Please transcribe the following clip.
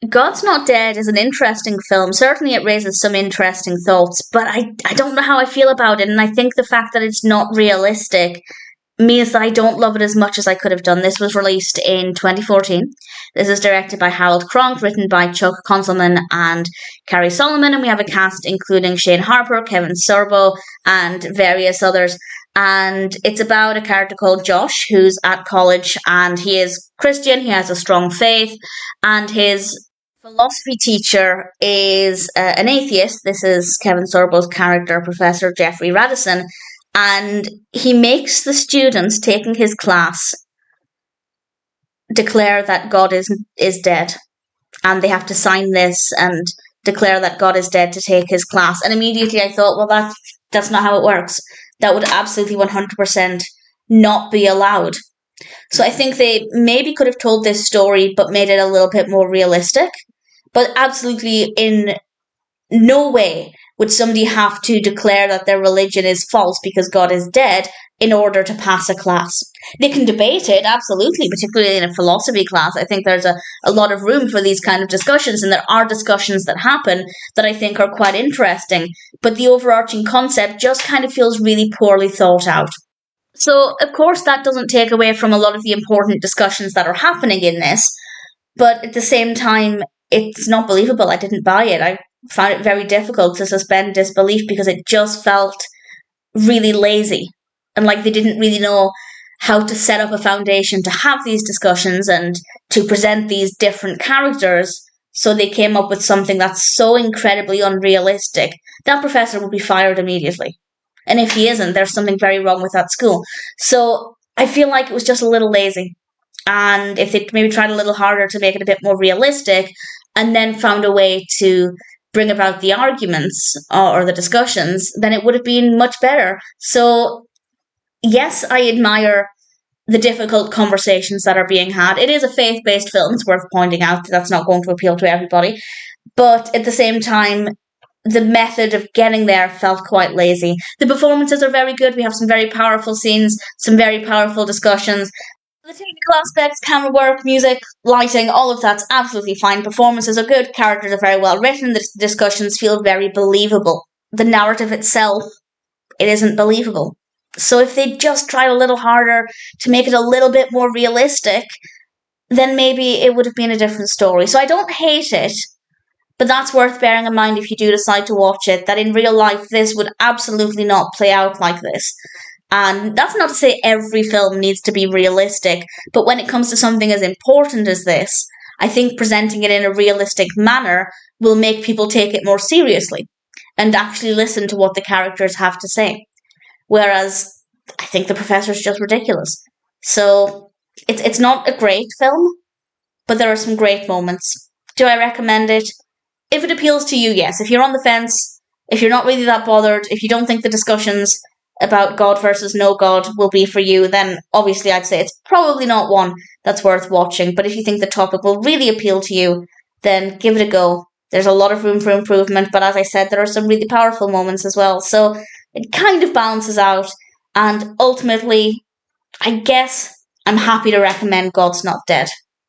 God's Not Dead is an interesting film. Certainly it raises some interesting thoughts, but I don't know how I feel about it. And I think the fact that it's not realistic means that I don't love it as much as I could have done. This was released in 2014. This is directed by Harold Cronk, written by Chuck Konzelman and Cary Solomon, and we have a cast including Shane Harper, Kevin Sorbo, and various others. And it's about a character called Josh who's at college, and he is Christian, he has a strong faith, and his philosophy teacher is an atheist. This is Kevin Sorbo's character, Professor Jeffrey Radisson, and he makes the students taking his class declare that God is dead, and they have to sign this and declare that God is dead to take his class. And immediately I thought, well, that's not how it works. That would absolutely 100% not be allowed. So I think they maybe could have told this story but made it a little bit more realistic. But absolutely in no way would somebody have to declare that their religion is false because God is dead in order to pass a class. They can debate it, absolutely, particularly in a philosophy class. I think there's a lot of room for these kind of discussions, and there are discussions that happen that I think are quite interesting. But the overarching concept just kind of feels really poorly thought out. So, of course, that doesn't take away from a lot of the important discussions that are happening in this, but at the same time, it's not believable. I didn't buy it. I found it very difficult to suspend disbelief because it just felt really lazy and like they didn't really know how to set up a foundation to have these discussions and to present these different characters. So they came up with something that's so incredibly unrealistic. That professor would be fired immediately. And if he isn't, there's something very wrong with that school. So I feel like it was just a little lazy. And if they maybe tried a little harder to make it a bit more realistic and then found a way to bring about the arguments or the discussions, then it would have been much better. So, yes, I admire the difficult conversations that are being had. It is a faith-based film. It's worth pointing out that that's not going to appeal to everybody. But at the same time, the method of getting there felt quite lazy. The performances are very good. We have some very powerful scenes, some very powerful discussions. The technical aspects, camera work, music, lighting, all of that's absolutely fine. Performances are good, characters are very well written, the discussions feel very believable. The narrative itself, it isn't believable. So if they just tried a little harder to make it a little bit more realistic, then maybe it would have been a different story. So I don't hate it, but that's worth bearing in mind if you do decide to watch it, that in real life this would absolutely not play out like this. And that's not to say every film needs to be realistic, but when it comes to something as important as this, I think presenting it in a realistic manner will make people take it more seriously and actually listen to what the characters have to say. Whereas I think The Professor's just ridiculous. So it's not a great film, but there are some great moments. Do I recommend it? If it appeals to you, yes. If you're on the fence, if you're not really that bothered, if you don't think the discussions about God versus no God will be for you, then obviously I'd say it's probably not one that's worth watching. But if you think the topic will really appeal to you, then give it a go. There's a lot of room for improvement, but as I said, there are some really powerful moments as well. So it kind of balances out, and ultimately, I guess I'm happy to recommend God's Not Dead.